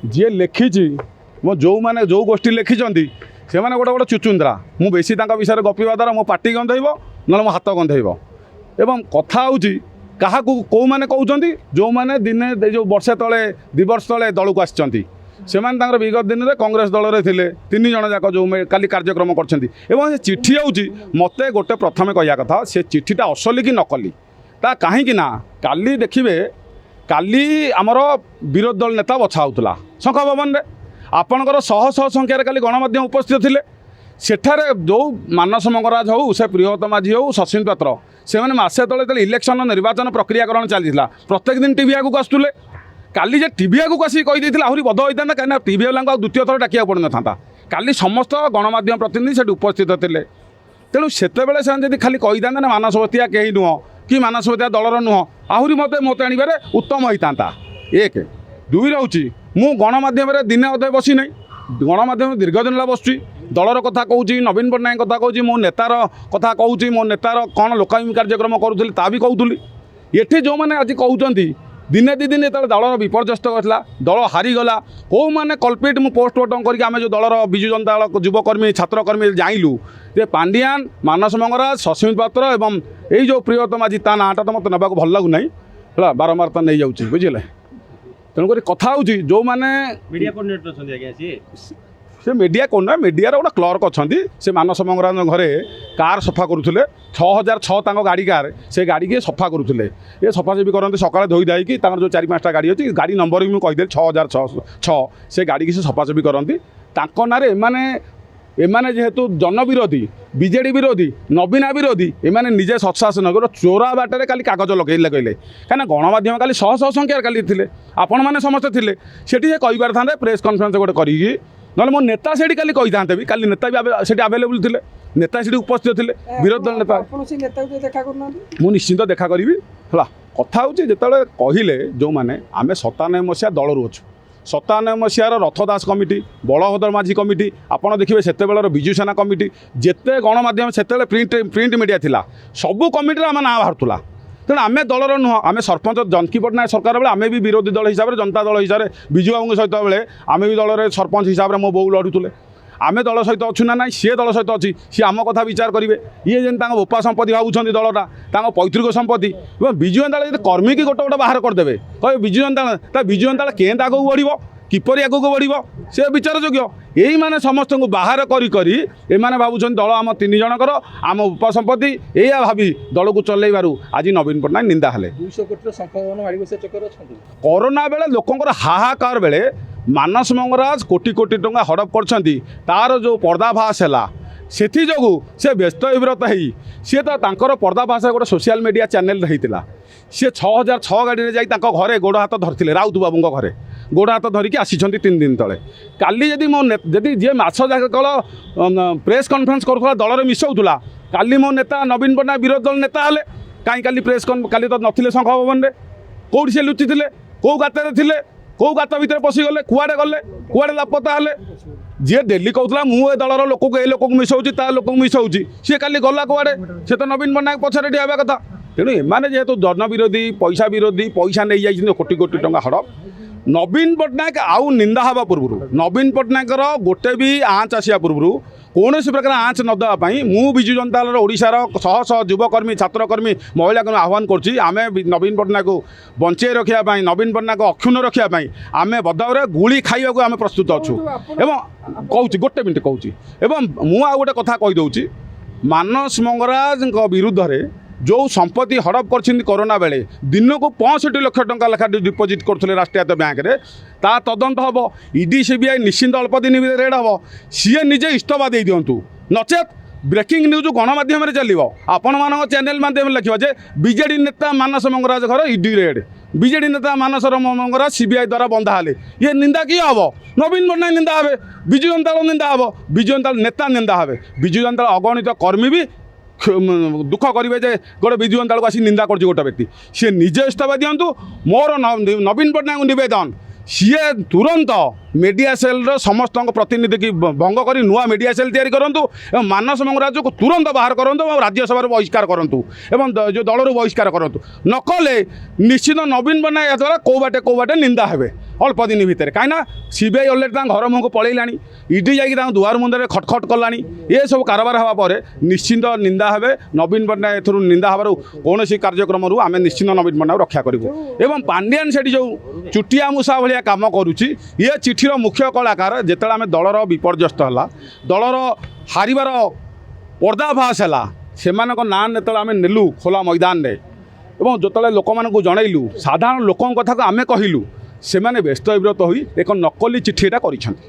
जी लिखी मो जो मैंने जो गोष्ठी लिखिं से मैंने गोटे गोटे चुचुंद्रा मु बेसी विषय गपिवा द्वारा मो पार्टी गंधेब ना मो हाथ गंधेब एवं कथा हूँ क्या कौ मैंने कहते जो मैंने दिने जो वर्षे तले वर्ष तले दल को आसी से विगत दिन में कांग्रेस दल में थे 3 जन जाक जो काली कार्यक्रम कर चिठी हूँ मत गोटे प्रथम कहया कथा से चिठीटा असली कि नकली ता कहीं ना काली देखिए काली आमर विरोधी दल नेता बछा होता शंख भवन में आपणकर शह शह संख्यार काली गणमाध्यम उपस्थित थे सेठारे जो मानस मंगराज हो से प्रियव्रत माझी हो सचिन पात्र से मैंने मसे तले इलेक्शन निर्वाचन प्रक्रियाकरण चली प्रत्येक दिन टीवी आगे आसुले काली जे टीवी आगे आसिक कहीदे आहरी बद होता कहीं टीवी वाला द्वितीय थर डाक पड़ न था काली समस्त गणमाध्यम प्रतिनिधि से उपस्थित थे तेणु से खाली कहीदा ना मानस बतिया कहीं नुह कि मानस बतिया दलर नुह आहरी मत मत आने उत्तम होता एक दुई रोचे मु गणमाध्यम दिने अधे बसी ना गणमाध्यम दीर्घ दिन बसुँ दलर कथा कहूँ नवीन पट्टनायक कथा कहूँ मो नेतार कथा कहूँ मो नेतार कौन लोकाभिमुखी कार्यक्रम करूली ता भी कहूली ये जो मैंने आज कहते दिने दी दिन जो दलर विपर्यस्त होता दल हारीगला कौ मैंने कल्पिट मु पोस्टमार्टम करके आम जो दलर विजु जनता दल युवकर्मी छात्रकर्मी जाइलु जे पांडियान मानस मंगराज सस्मित पात्र एवं यही जो प्रियव्रत माझी ता नाटा तो मत नाक भल लगुना है बारंबार तो नहीं जाऊँगी बुझे तेणुक कथा हूँ जो मैंने मीडिया कोऑर्डिनेटर से मीडिया कौन मीडिया गोटे क्लर्क अच्छा से मानस मंगराज घरे कार सफा करुले 6006 गाड़ी कार से गाड़ी के सफा करुले ये सफासफी करते सका धोई दाई जो 4-5टा गाड़ी अच्छी गाड़ी नंबर भी मुझे 6006 से गाड़ी की से सफासफी करती ना एमाने जेहेतु जन विरोधी बीजेडी विरोधी नवीना विरोधी एमाने निजे सत्शासन गोटे चोरा बाटर काली कागज लगे कहले कहीं गणमाध्यम काली शह शह संख्यार काली थे आपण मैंने समस्ते थे से कही पारि था प्रेस कॉन्फ्रेंस गोटे करी ना मो नेता से काली कही था भी काली नेता भी आवेलेबल थे नेता से उपस्थित थे विरोधी दल नेता मु निश्चिंत देखा करी है कथा हूँ जो कहले जो मैंने आम 97 मसीहा दलर अच्छु 97 मसीहार रथदास कमिटी बलभद्र माझी कमिटी आपड़ देखिए से विजु सेना कमिटी जिते गणमाध्यम से प्रिंट मीडिया थिला सबू कमिटी आम ना बाहर तेणु आम दलर नुह आम सरपंच जनकी पट्टनायक सरकार बेले आम भी विरोधी दल हिसाब से जनता दल हिसाब से विजु बाबू सहित बेले आम भी दल सरपंच हिसाब से मो बो लड़ुले आम दल सहित अच्छु ना ना सी दल सहित अच्छी सी आम कथा विचार करेंगे ये जेन बोपा संपत्ति भावुं दलटा पैतृक संपत्ति विजु जनता कर्मी की गोटे गोटे बाहर करदे कहे विजु जनता विजु जनता केंत आगे बढ़ किपर आगक बढ़ से विचार योग्य यही मैंने समस्त को बाहर करी भावुं दल आम 3 जनकर आम उपा संपत्ति या भावी दल को चलैबार आज नवीन पट्टनायक निंदा हेले 200 कोटी कोरोना बेले लोकंर हाहाकार बेले मानस मंगराज कोटी कोटी टंका हड़प करछंती तार जो पर्दाफाश है से से व्यस्त विव्रत ही सी तो पर्दाफाश गोटे सोशल मीडिया चैनल होता सी 6006 गाड़ी जाई घरे गोड़ हाथ धरते राउत बाबू घरे गोड़ हाथ धरिकी आसी 3 दिन तले काली जदि मो जदि जी माछ जाकल प्रेस कॉन्फ्रेंस करूला दलर मिसाऊला काली मो नेता नवीन पट्टनायक विरोधी दल नेता हेले कहीं काली प्रेस काली तो नथिले शंख भवन में कौटी से लुचि थे कौ गातर थे कौ गात भितर पशिगले कुआड़े गले कुआड़े लापता हेले जी डेली कहूला मुझे दलर लोक को लोक मिसाऊँ ता लोक मिसाऊँ सी काली गला कुआड़े से तो नवीन पट्टनायक पछरे ठिया कथा तेणु एमाने जेहेतु जन विरोधी पैसा नहीं जाइए कोटी कोटी टंका हड़प नवीन पट्टनायक आउ निंदा हवा पूर्व नवीन पट्टनायकर गोटे भी आँच आसा पूर्व कौन प्रकार आँच नदेवाई मु विजु जनता दल ओडिशार शह शह युवकर्मी छात्रकर्मी महिला कर्मी आह्वान करुँच आम नवीन पट्टनायक को बंचे रखापी नवीन पट्टनायक अक्षुण्ण रखापी आम बदले गुली खाइबा आम प्रस्तुत अच्छु एवं कहूँ गोटे मिनट कहूँ एवं मु आ गोटे कथा कहीदे मानस मंगराज विरुद्ध में जो संपत्ति हड़प कर कोरोना बेले दिन को 65 लाख टंका लेखा डिपोजिट करते राष्ट्रीयत बैंक में ता तदंत हम ईडी सीबीआई निश्चिंत अल्प दिन रेड हम सी निजे इस्तफा दे दिंतु नचेत ब्रेकिंग न्यूज गणमाध्यम चलो आपण मान चैनल माध्यम लिखे जे बीजेडी नेता मानस मंगराज घर ईडी रेड बीजेडी नेता मानस मंगराज सीबीआई द्वारा बंधा हेले ये निंदा किए हम नवीन पट्टनायक निंदा हे विजु जनता दल निंदा हे विजु जनता नेता निंदा हे विजु जनता अगणित कर्मी भी दुख करेंगे जे गोटे विजु जनता को आसी निंदा कर गोटे व्यक्ति सी निजे इस्तफा दिंतु मोर नवीन पट्टनायक निवेदन सी तुरंत मीडिया सेल समस्त प्रतिनिधि की भंग कर नुआ मीडिया सेल तैयारी करूँ मानस मंगराज को तुरंत बाहर करूँ और राज्यसभा बहिष्कार करूँ एवं जो दलर बहिष्कार करूँ नकले निश्चित नवीन पट्टनायक द्वारा कौ बाटे निंदा हे ଅଳ୍ପ ଦିନ ଭିତରେ କାହିଁକିନା ସିବିଆଇ ଅଲରେଡ଼ି ତାଙ୍କ ଘର ମୁହଁକୁ ପଳେଇଲାଣି ଇଡି ଯାଇକି ତାଙ୍କ ଦୁଆର ମୁଣ୍ଡରେ ଖଟଖଟ କଲାଣି ଏସବୁ କାରବାର ହେବା ପରେ ନିଶ୍ଚିନ୍ତ ନିନ୍ଦା ହେବେ ନବୀନ ପଟ୍ଟନାୟକ ଏଥିରୁ ନିନ୍ଦା ହେବାରୁ କୌଣସି କାର୍ଯ୍ୟକ୍ରମରୁ ଆମେ ନିଶ୍ଚିନ୍ତ ନବୀନ ପଟ୍ଟନାୟକ ରକ୍ଷା କରିବୁ ଏବଂ ପାଣ୍ଡିଆନ ସେଠି ଯେଉଁ ଚୁଟିଆ ମୂଷା ଭଳିଆ କାମ କରୁଛି ଇଏ ଚିଠିର ମୁଖ୍ୟ କଳାକାର ଯେତେବେଳେ ଆମେ ଦଳର ବିପର୍ଯ୍ୟସ୍ତ ହେଲା ଦଳର ହାରିବାର ପର୍ଦ୍ଦାଫାଶ ହେଲା ସେମାନଙ୍କ ନାଁ ଯେତେବେଳେ ଆମେ ନେଲୁ ଖୋଲା ମଇଦାନରେ ଏବଂ ଯେତେବେଳେ ଲୋକମାନଙ୍କୁ ଜଣାଇଲୁ ସାଧାରଣ ଲୋକଙ୍କ କଥାକୁ ଆମେ କହିଲୁ ସେମାନେ ବ୍ୟସ୍ତ ବିବ୍ରତ ହୋଇ ଏକ ନକଲି ଚିଠି ଏଟା କରିଛନ୍ତି।